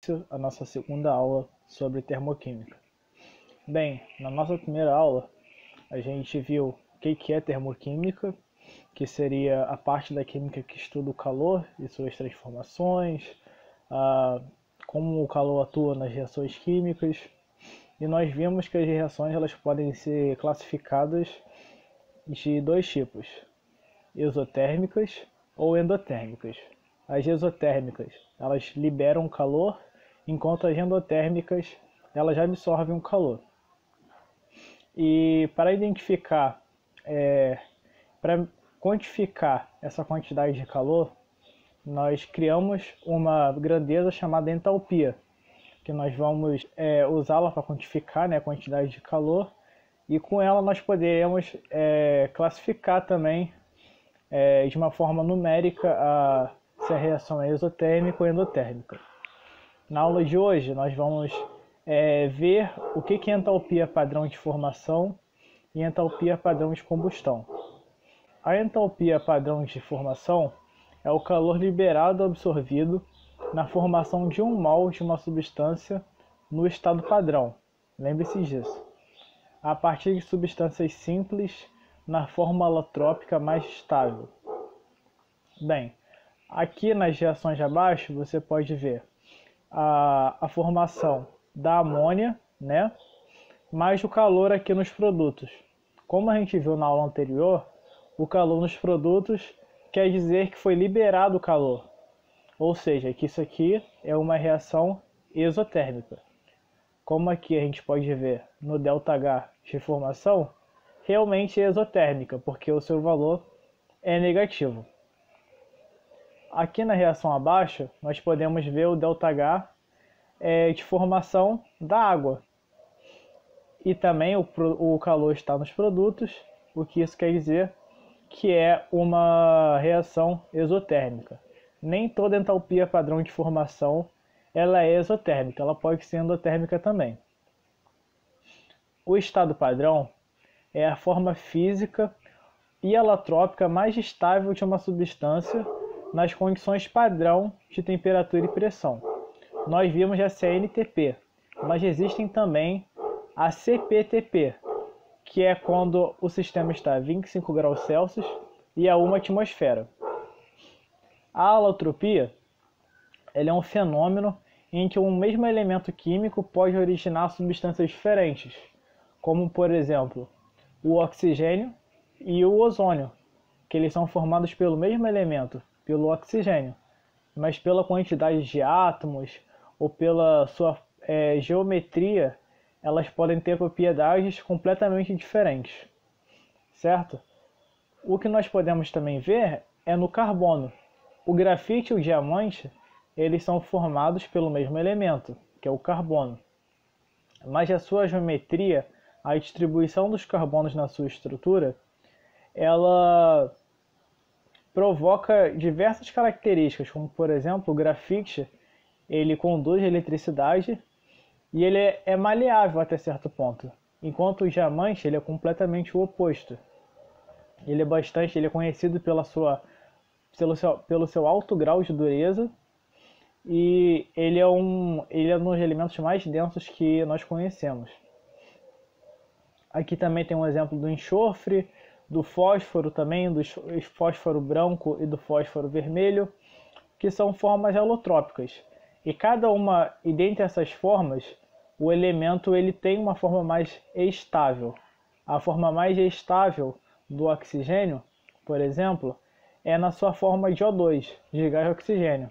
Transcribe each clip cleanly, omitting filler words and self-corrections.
início à nossa segunda aula sobre termoquímica. Bem, na nossa primeira aula, a gente viu o que é termoquímica, que seria a parte da química que estuda o calor e suas transformações, como o calor atua nas reações químicas, e nós vimos que as reações elas podem ser classificadas de dois tipos, exotérmicas ou endotérmicas. As exotérmicas, elas liberam calor, enquanto as endotérmicas, elas já absorvem o calor. E para identificar, para quantificar essa quantidade de calor, nós criamos uma grandeza chamada entalpia, que nós vamos usá-la para quantificar, a quantidade de calor, e com ela nós poderemos classificar também de uma forma numérica se a reação é exotérmica ou endotérmica. Na aula de hoje nós vamos ver o que é entalpia padrão de formação e entalpia padrão de combustão. A entalpia padrão de formação é o calor liberado ou absorvido na formação de 1 mol de uma substância no estado padrão. Lembre-se disso. A partir de substâncias simples na forma alotrópica mais estável. Bem, aqui nas reações abaixo você pode ver a formação da amônia, mais o calor aqui nos produtos. Como a gente viu na aula anterior, o calor nos produtos quer dizer que foi liberado o calor, ou seja, que isso aqui é uma reação exotérmica. Como aqui a gente pode ver no ΔH de formação, realmente é exotérmica, porque o seu valor é negativo. Aqui na reação abaixo, nós podemos ver o ΔH de formação da água. E também o calor está nos produtos, o que isso quer dizer que é uma reação exotérmica. Nem toda entalpia padrão de formação ela é exotérmica, ela pode ser endotérmica também. O estado padrão é a forma física e alotrópica mais estável de uma substância nas condições padrão de temperatura e pressão. Nós vimos a CNTP, mas existem também a CPTP, que é quando o sistema está a 25 graus Celsius e a 1 atmosfera. A alotropia é um fenômeno em que um mesmo elemento químico pode originar substâncias diferentes, como por exemplo o oxigênio e o ozônio, que eles são formados pelo mesmo elemento, pelo oxigênio, mas pela quantidade de átomos ou pela sua geometria, elas podem ter propriedades completamente diferentes, certo? O que nós podemos também ver é no carbono. O grafite e o diamante, eles são formados pelo mesmo elemento, que é o carbono. Mas a sua geometria, a distribuição dos carbonos na sua estrutura, ela provoca diversas características, como por exemplo, o grafite, ele conduz eletricidade e ele é maleável até certo ponto, enquanto o diamante ele é completamente o oposto. Ele é conhecido pelo seu alto grau de dureza e ele é um dos elementos mais densos que nós conhecemos. Aqui também tem um exemplo do enxofre, do fósforo também, do fósforo branco e do fósforo vermelho, que são formas alotrópicas. E dentre essas formas, o elemento ele tem uma forma mais estável. A forma mais estável do oxigênio, por exemplo, é na sua forma de O2, de gás oxigênio.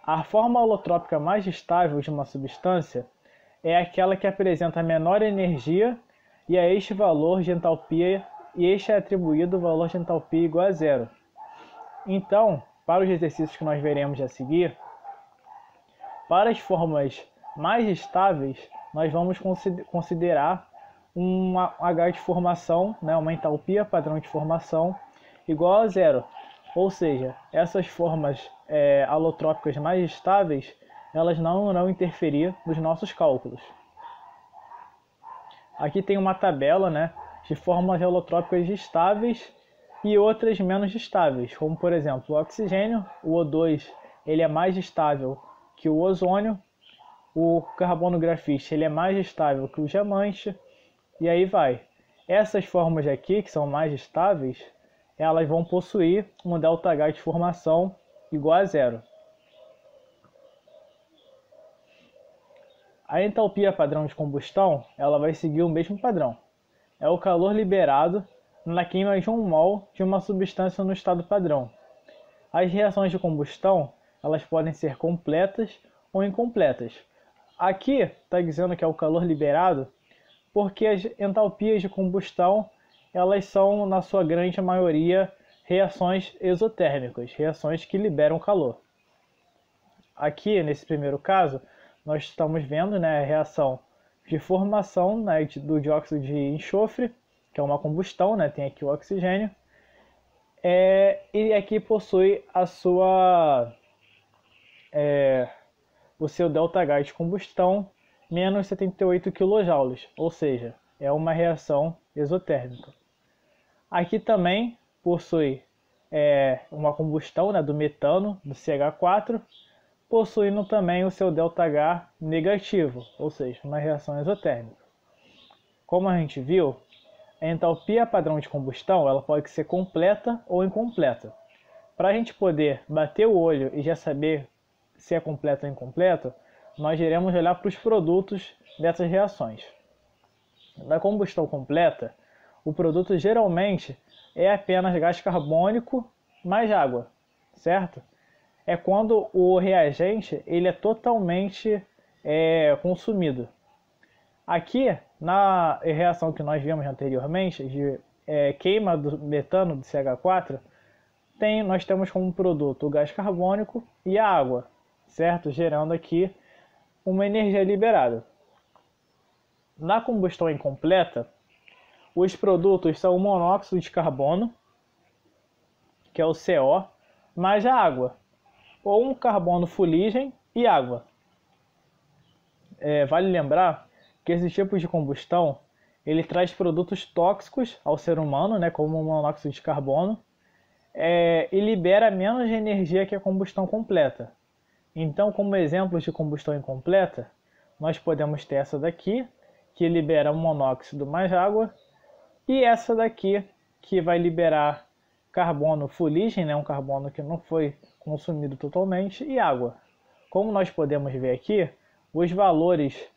A forma holotrópica mais estável de uma substância é aquela que apresenta menor energia e a este valor de entalpia e este é atribuído o valor de entalpia igual a zero. Então, para os exercícios que nós veremos a seguir, para as formas mais estáveis, nós vamos considerar um H de formação, uma entalpia padrão de formação igual a zero. Ou seja, essas formas alotrópicas mais estáveis, elas não irão interferir nos nossos cálculos. Aqui tem uma tabela de formas alotrópicas estáveis e outras menos estáveis, como por exemplo o oxigênio, o O2 ele é mais estável que o ozônio, o carbono grafite ele é mais estável que o diamante, e aí vai. Essas formas aqui, que são mais estáveis, elas vão possuir um ΔH de formação igual a zero. A entalpia padrão de combustão, ela vai seguir o mesmo padrão. É o calor liberado na queima de 1 mol de uma substância no estado padrão. As reações de combustão, elas podem ser completas ou incompletas. Aqui está dizendo que é o calor liberado, porque as entalpias de combustão, elas são, na sua grande maioria, reações exotérmicas, reações que liberam calor. Aqui, nesse primeiro caso, nós estamos vendo, né, a reação de formação, né, do dióxido de enxofre, que é uma combustão, né, tem aqui o oxigênio, e aqui possui o seu ΔH de combustão menos 78 kJ, ou seja, é uma reação exotérmica. Aqui também possui uma combustão, né, do metano, do CH4, possuindo também o seu ΔH negativo, ou seja, uma reação exotérmica. Como a gente viu, a entalpia padrão de combustão ela pode ser completa ou incompleta. Para a gente poder bater o olho e já saber se é completa ou incompleta, nós iremos olhar para os produtos dessas reações. Na combustão completa, o produto geralmente é apenas gás carbônico mais água, certo? É quando o reagente ele é totalmente consumido. Aqui, na reação que nós vimos anteriormente, de queima do metano do CH4, nós temos como produto o gás carbônico e a água, certo? Gerando aqui uma energia liberada. Na combustão incompleta, os produtos são o monóxido de carbono, que é o CO, mais a água, ou um carbono fuligem e água. Vale lembrar que esse tipo de combustão ele traz produtos tóxicos ao ser humano, né, como o monóxido de carbono, e libera menos energia que a combustão completa. Então, como exemplos de combustão incompleta, nós podemos ter essa daqui, que libera monóxido mais água, e essa daqui, que vai liberar carbono fuligem, né, um carbono que não foi consumido totalmente, e água. Como nós podemos ver aqui, os valores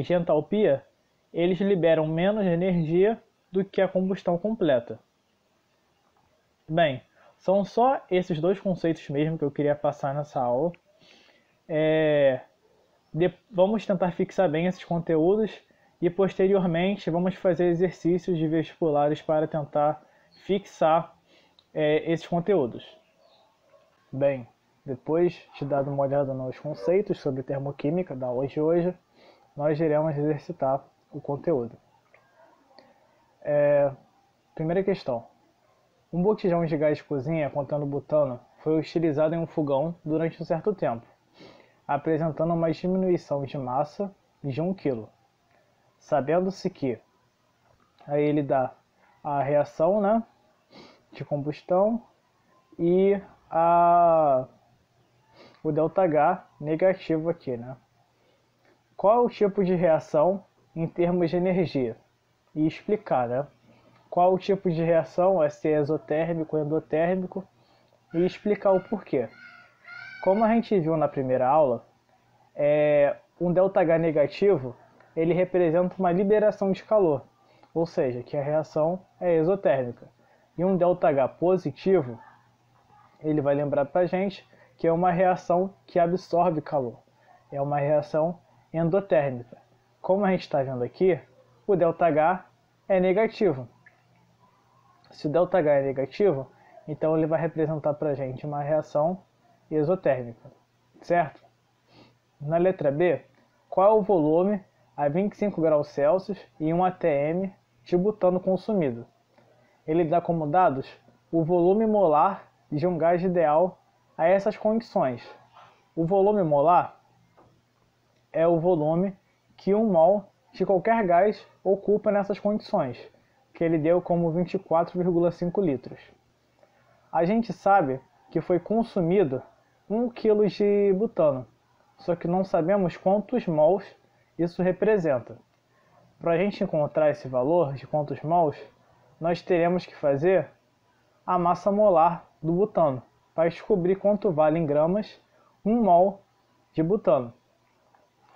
de entalpia, eles liberam menos energia do que a combustão completa. Bem, são só esses dois conceitos mesmo que eu queria passar nessa aula. Vamos tentar fixar bem esses conteúdos e posteriormente vamos fazer exercícios de vestibulares para tentar fixar esses conteúdos. Bem, depois de dar uma olhada nos conceitos sobre termoquímica da aula de hoje, nós iremos exercitar o conteúdo. Primeira questão. Um botijão de gás de cozinha contendo butano foi utilizado em um fogão durante um certo tempo, apresentando uma diminuição de massa de 1 kg. Sabendo-se que aí ele dá a reação, né, de combustão e o ΔH negativo aqui, né? Qual é o tipo de reação em termos de energia? E explicar, né? Qual o tipo de reação, se é exotérmico ou endotérmico, e explicar o porquê. Como a gente viu na primeira aula, um ΔH negativo ele representa uma liberação de calor, ou seja, que a reação é exotérmica. E um ΔH positivo, ele vai lembrar para a gente que é uma reação que absorve calor, é uma reação endotérmica. Como a gente está vendo aqui, o ΔH é negativo. Se o ΔH é negativo, então ele vai representar para a gente uma reação exotérmica, certo? Na letra B, qual é o volume a 25 graus Celsius e 1 atm de butano consumido? Ele dá como dados o volume molar de um gás ideal a essas condições. O volume molar é o volume que 1 mol de qualquer gás ocupa nessas condições, que ele deu como 24,5 litros. A gente sabe que foi consumido 1 kg de butano, só que não sabemos quantos mols isso representa. Para a gente encontrar esse valor de quantos mols, nós teremos que fazer a massa molar do butano, para descobrir quanto vale em gramas 1 mol de butano.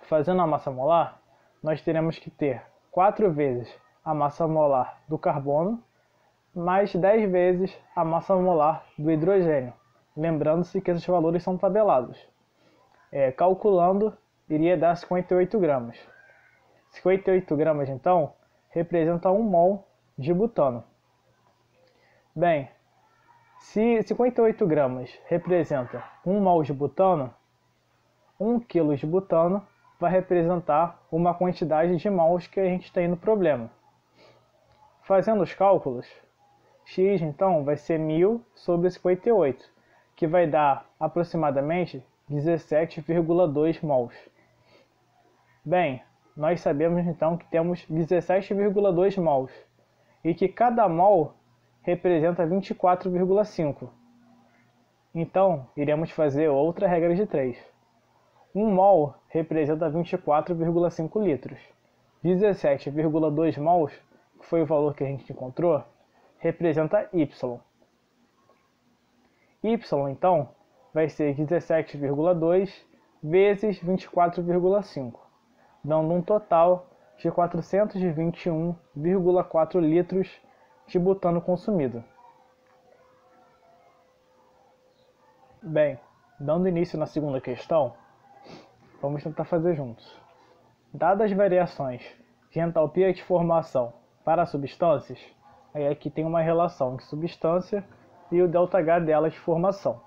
Fazendo a massa molar, nós teremos que ter 4 vezes a massa molar do carbono, mais 10 vezes a massa molar do hidrogênio. Lembrando-se que esses valores são tabelados. Calculando, iria dar 58 gramas. 58 gramas, então, representa 1 mol de butano. Bem, se 58 gramas representa 1 mol de butano, 1 kg de butano vai representar uma quantidade de mols que a gente tem no problema. Fazendo os cálculos, x então vai ser 1000 sobre 58, que vai dar aproximadamente 17,2 mols. Bem, nós sabemos então que temos 17,2 mols e que cada mol representa 24,5. Então, iremos fazer outra regra de 3. 1 mol representa 24,5 litros. 17,2 mols, que foi o valor que a gente encontrou, representa Y. Y, então, vai ser 17,2 vezes 24,5, dando um total de 421,4 litros de butano consumido. Bem, dando início na segunda questão, vamos tentar fazer juntos. Dadas as variações de entalpia de formação para substâncias, aí aqui tem uma relação de substância e o ΔH dela de formação.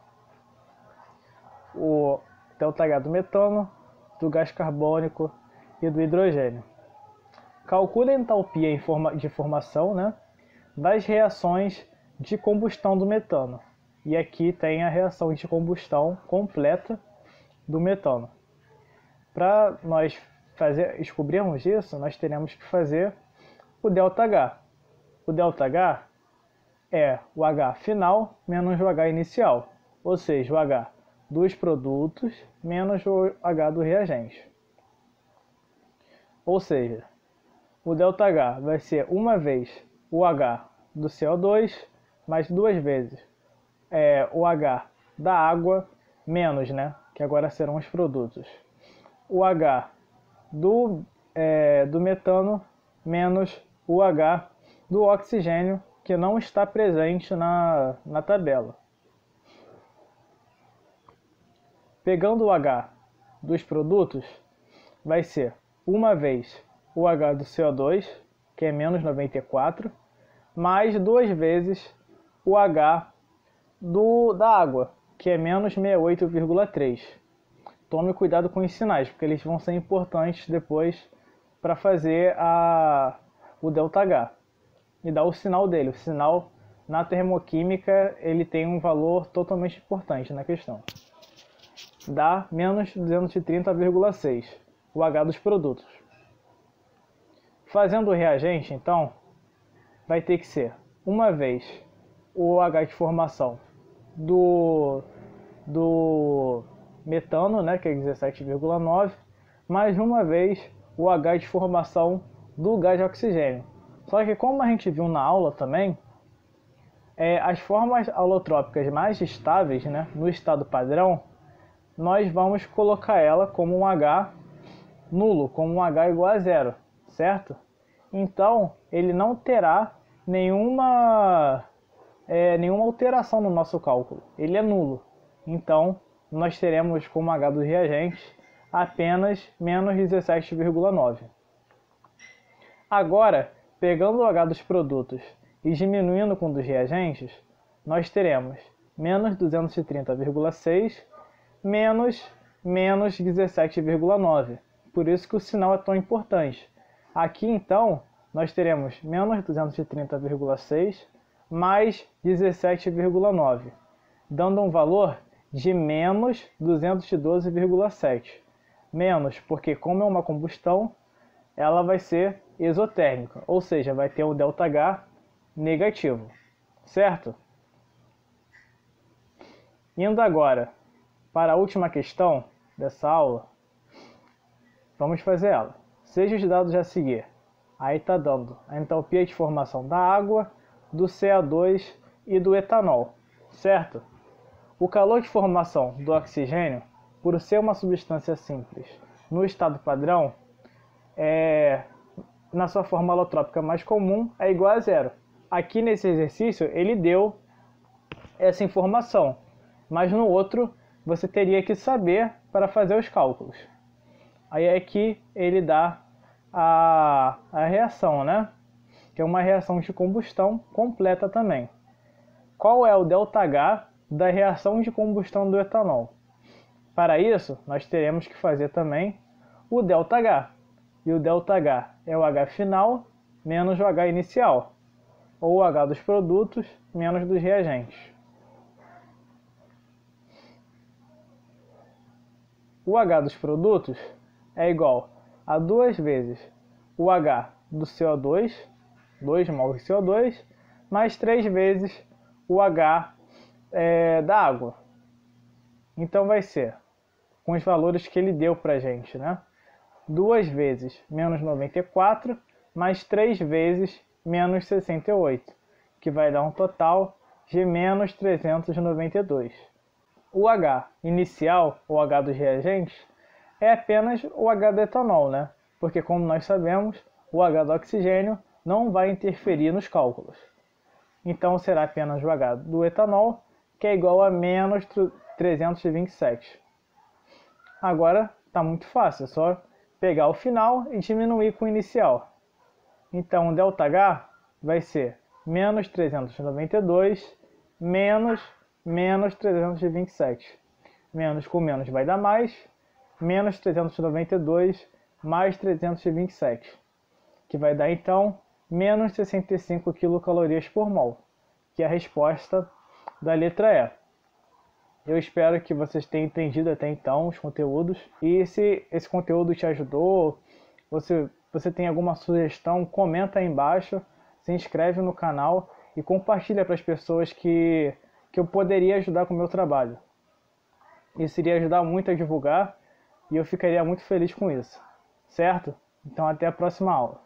O ΔH do metano, do gás carbônico e do hidrogênio. Calcule a entalpia de formação, das reações de combustão do metano. E aqui tem a reação de combustão completa do metano. Para nós descobrirmos isso, nós teremos que fazer o ΔH. O ΔH é o H final menos o H inicial, ou seja, o H dos produtos menos o H do reagente. Ou seja, o ΔH vai ser uma vez o H do CO2 mais 2 vezes o H da água menos, que agora serão os produtos, o H do metano menos o H do oxigênio, que não está presente na tabela. Pegando o H dos produtos, vai ser uma vez o H do CO2, que é menos 94, mais 2 vezes o H da água, que é menos 68,3. Tome cuidado com os sinais, porque eles vão ser importantes depois para fazer o ΔH. E dar o sinal dele. O sinal na termoquímica ele tem um valor totalmente importante na questão. Dá menos 230,6, o H dos produtos. Fazendo o reagente, então, vai ter que ser uma vez o H de formação do metano, que é 17,9, mais uma vez o H de formação do gás de oxigênio. Só que como a gente viu na aula também, as formas alotrópicas mais estáveis, no estado padrão, nós vamos colocar ela como um H nulo, como um H igual a zero, certo? Então, ele não terá nenhuma alteração no nosso cálculo. Ele é nulo. Então, nós teremos como H dos reagentes apenas menos 17,9. Agora, pegando o H dos produtos e diminuindo com o dos reagentes, nós teremos menos 230,6 menos 17,9. Por isso que o sinal é tão importante. Aqui, então, nós teremos menos 230,6 mais 17,9, dando um valor de menos 212,7. Menos porque, como é uma combustão, ela vai ser exotérmica, ou seja, vai ter um ΔH negativo, certo? Indo agora para a última questão dessa aula, vamos fazer ela. Seja os dados a seguir. Aí está dando a entalpia de formação da água, do CO2 e do etanol, certo? O calor de formação do oxigênio, por ser uma substância simples no estado padrão, na sua forma alotrópica mais comum, é igual a zero. Aqui nesse exercício ele deu essa informação, mas no outro você teria que saber para fazer os cálculos. Aí é que ele dá a reação, né? Que é uma reação de combustão completa também. Qual é o ΔH da reação de combustão do etanol? Para isso, nós teremos que fazer também o ΔH. E o ΔH é o H final menos o H inicial, ou o H dos produtos menos dos reagentes. O H dos produtos é igual a 2 vezes o H do CO2, 2 mols de CO2, mais 3 vezes o H da água. Então vai ser, com os valores que ele deu para a gente, né? 2 vezes menos 94, mais 3 vezes menos 68, que vai dar um total de menos 392. O H inicial, ou H dos reagentes, é apenas o H do etanol, né? Porque, como nós sabemos, o H do oxigênio não vai interferir nos cálculos. Então, será apenas o H do etanol, que é igual a menos 327. Agora, está muito fácil, é só pegar o final e diminuir com o inicial. Então, o ΔH vai ser menos 392 menos 327. Menos com menos vai dar mais, menos 392 mais 327, que vai dar então menos 65 quilocalorias por mol, que é a resposta da letra E. Eu espero que vocês tenham entendido até então os conteúdos, e se esse conteúdo te ajudou, você tem alguma sugestão, comenta aí embaixo, se inscreve no canal e compartilha para as pessoas que eu poderia ajudar com o meu trabalho. Isso iria ajudar muito a divulgar e eu ficaria muito feliz com isso, certo? Então até a próxima aula.